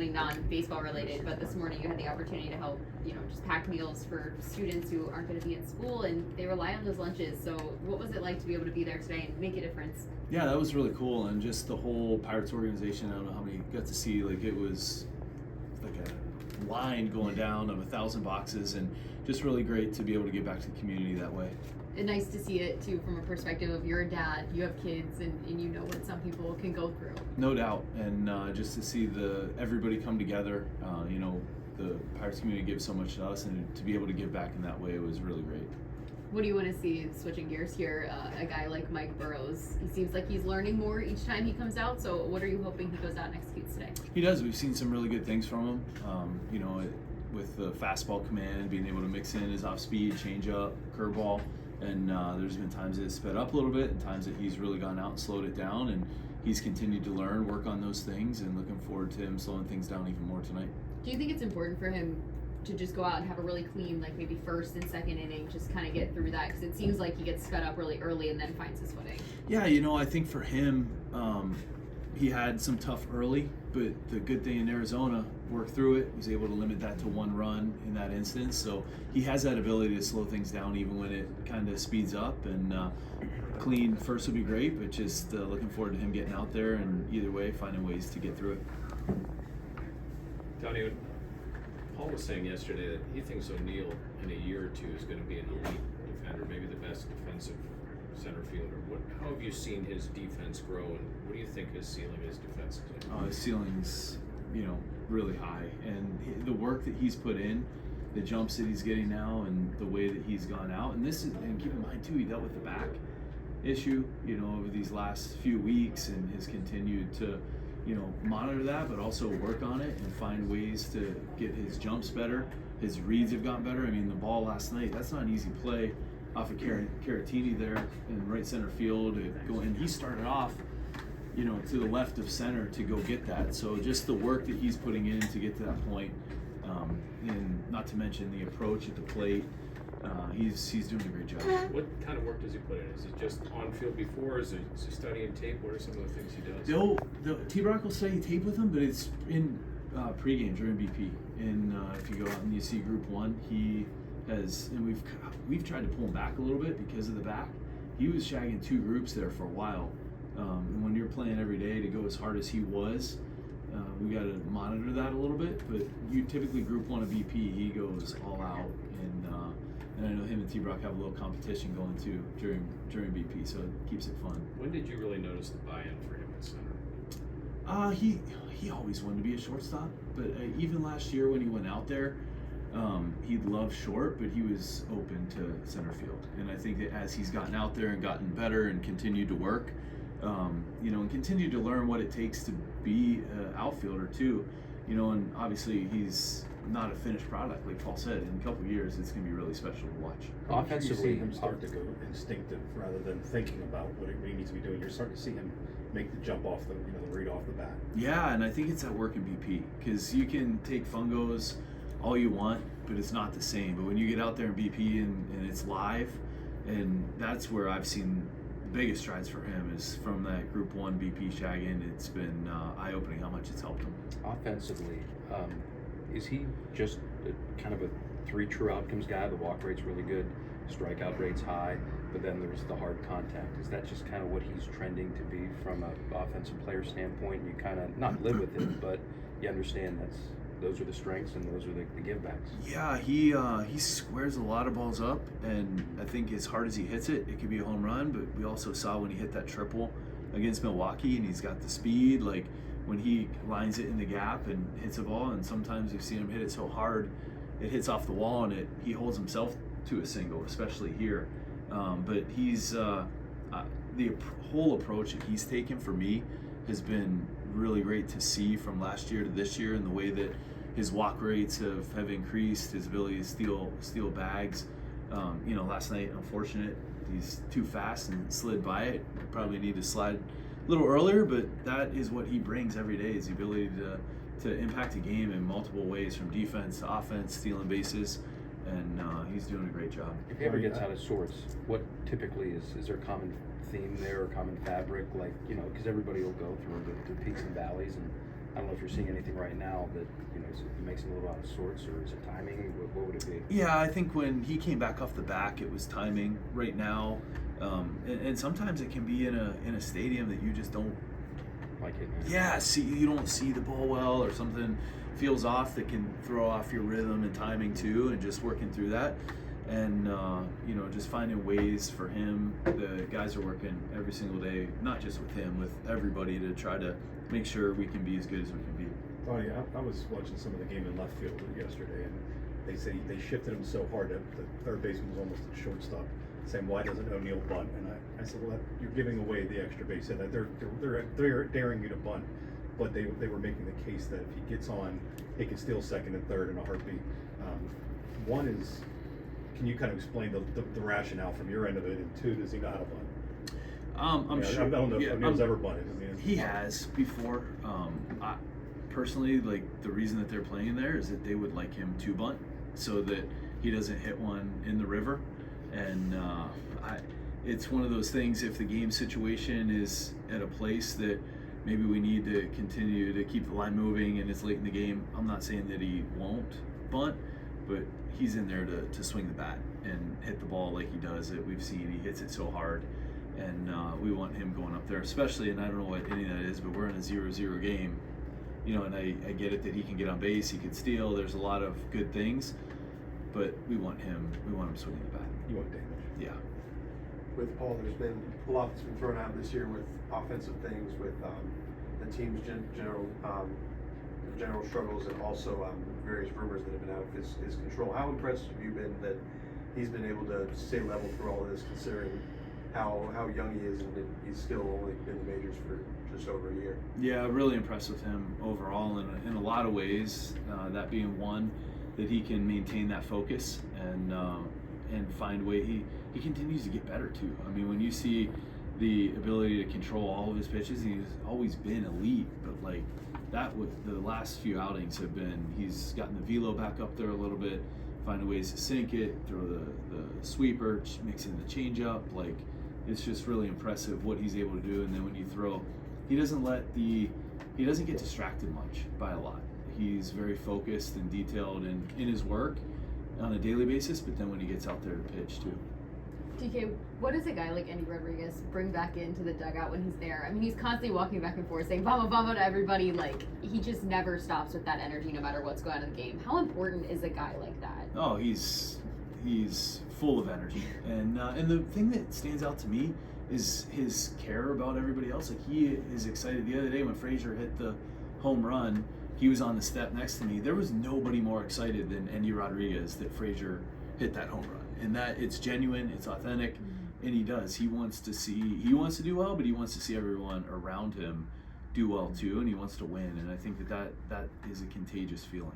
something non-baseball related, but this morning you had the opportunity to help, just pack meals for students who aren't going to be in school, and they rely on those lunches. So what was it like to be able to be there today and make a difference? Yeah, that was really cool, and just the whole Pirates organization, I don't know how many got to see, like it was like a line going down of 1,000 boxes, and just really great to be able to give back to the community that way. And nice to see it too from a perspective of you're a dad, you have kids, and you know what some people can go through. No doubt, and just to see everybody come together, the Pirates community gives so much to us, and to be able to give back in that way was really great. What do you want to see, switching gears here, a guy like Mike Burroughs? He seems like he's learning more each time he comes out, so what are you hoping he goes out and executes today? He does. We've seen some really good things from him. With the fastball command, being able to mix in his off-speed, change-up, curveball, and there's been times that it's sped up a little bit and times that he's really gone out and slowed it down, and he's continued to learn, work on those things, and looking forward to him slowing things down even more tonight. Do you think it's important for him to just go out and have a really clean, like maybe first and second inning, just kind of get through that? Because it seems like he gets sped up really early and then finds his footing. Yeah, I think for him, he had some tough early, but the good thing in Arizona, worked through it, was able to limit that to 1 run in that instance. So he has that ability to slow things down even when it kind of speeds up, and clean first would be great, but just looking forward to him getting out there and either way finding ways to get through it. Donnie, Paul was saying yesterday that he thinks Oneil in a year or two is going to be an elite defender, maybe the best defensive center fielder. How have you seen his defense grow, and what do you think his ceiling is defensively? His ceiling's, really high, and the work that he's put in, the jumps that he's getting now, and the way that he's gone out, and keep in mind too, he dealt with the back issue, over these last few weeks, and has continued to, monitor that, but also work on it and find ways to get his jumps better. His reads have gotten better. I mean, the ball last night, that's not an easy play off of Caratini there in right center field. And he started off, to the left of center to go get that. So just the work that he's putting in to get to that point, and not to mention the approach at the plate, he's doing a great job. What kind of work does he put in? Is it just on field before? Is he studying tape? What are some of the things he does? T-Brock will study tape with him, but it's in pregame during BP. And if you go out and you see Group 1, he has, and we've tried to pull him back a little bit because of the back. He was shagging 2 groups there for a while. And when you're playing every day to go as hard as he was, we got to monitor that a little bit. But you typically Group 1 of BP, he goes all out, and I know him and T-Brock have a little competition going too during BP, so it keeps it fun. When did you really notice the buy-in for him at center? He always wanted to be a shortstop, but even last year when he went out there, he loved short, but he was open to center field. And I think that as he's gotten out there and gotten better and continued to work, and continued to learn what it takes to be an outfielder too, and obviously he's not a finished product, like Paul said. In a couple of years, it's going to be really special to watch. Offensively, you see him start to go instinctive rather than thinking about what he needs to be doing. You're starting to see him make the jump off the read off the bat. Yeah, and I think it's that work in BP, because you can take fungos all you want, but it's not the same. But when you get out there in BP and it's live, and that's where I've seen the biggest strides for him is from that Group 1 BP shagging. It's been eye-opening how much it's helped him. Offensively, is he just kind of a 3 true outcomes guy? The walk rate's really good, strikeout rate's high, but then there's the hard contact. Is that just kind of what he's trending to be from an offensive player standpoint? You kind of not live with it, but you understand those are the strengths and those are the givebacks. Yeah, he squares a lot of balls up, and I think as hard as he hits it, it could be a home run. But we also saw when he hit that triple against Milwaukee, and he's got the speed, like when he lines it in the gap and hits a ball, and sometimes we've seen him hit it so hard it hits off the wall, and he holds himself to a single, especially here. But he's the whole approach that he's taken for me has been really great to see from last year to this year, and the way that his walk rates have increased, his ability to steal bags. Last night, unfortunate, he's too fast and slid by it. Probably need to slide a little earlier, but that is what he brings every day, is the ability to impact a game in multiple ways, from defense to offense, stealing bases, and he's doing a great job. If he ever gets out of sorts, what typically is there a common theme there or common fabric? Like, because everybody will go through the peaks and valleys, and I don't know if you're seeing anything right now that, it makes him a little out of sorts, or is it timing? What would it be? Yeah, I think when he came back off the back, it was timing. Right now, and sometimes it can be in a stadium that you just don't. Like it. Yeah, you don't see the ball well, or something feels off that can throw off your rhythm and timing too, and just working through that. And just finding ways for him. The guys are working every single day, not just with him, with everybody, to try to make sure we can be as good as we can be. Oh yeah, I was watching some of the game in left field yesterday, and they say they shifted him so hard that the third baseman was almost at shortstop, saying, "Why doesn't Oneil bunt?" And I said, "Well, you're giving away the extra base." Said that they're daring you to bunt, but they were making the case that if he gets on, he can steal second and third in a heartbeat. One is, can you kind of explain the rationale from your end of it, and two, does he know how to bunt? I'm sure. I don't know if Oneil's ever bunted. He has before. I, personally, like, the reason that they're playing there is that they would like him to bunt so that he doesn't hit one in the river. And it's one of those things, if the game situation is at a place that maybe we need to continue to keep the line moving and it's late in the game, I'm not saying that he won't bunt, but he's in there to swing the bat and hit the ball like he does it. We've seen he hits it so hard, and we want him going up there, especially, and I don't know what inning that is, but we're in a 0-0 game. And I get it that he can get on base, he can steal, there's a lot of good things, but we want him swinging the bat. You want damage. Yeah. With Paul, there's been a lot that's been thrown out this year with offensive things, with the team's general struggles, and also various rumors that have been out of his control. How impressed have you been that he's been able to stay level through all of this, considering how young he is, and that he's still only been in the majors for just over a year? Yeah, really impressed with him overall in a lot of ways. That being one, that he can maintain that focus and find way. He continues to get better too. I mean, when you see the ability to control all of his pitches, he's always been elite. But like that, with the last few outings have been, he's gotten the velo back up there a little bit, finding ways to sink it, throw the sweeper, mixing the changeup. Like, it's just really impressive what he's able to do. And then when you throw, he doesn't get distracted much by a lot. He's very focused and detailed in his work on a daily basis, but then when he gets out there to pitch too. DK, what does a guy like Endy Rodriguez bring back into the dugout when he's there? I mean, he's constantly walking back and forth saying "vamos, vamos" to everybody. Like, he just never stops with that energy, no matter what's going on in the game. How important is a guy like that? Oh, he's full of energy, and the thing that stands out to me is his care about everybody else. Like, he is excited. The other day when Frazier hit the home run, he was on the step next to me. There was nobody more excited than Endy Rodriguez that Frazier hit that home run. And that it's genuine, it's authentic, and he does. He wants to do well, but he wants to see everyone around him do well too, and he wants to win. And I think that is a contagious feeling.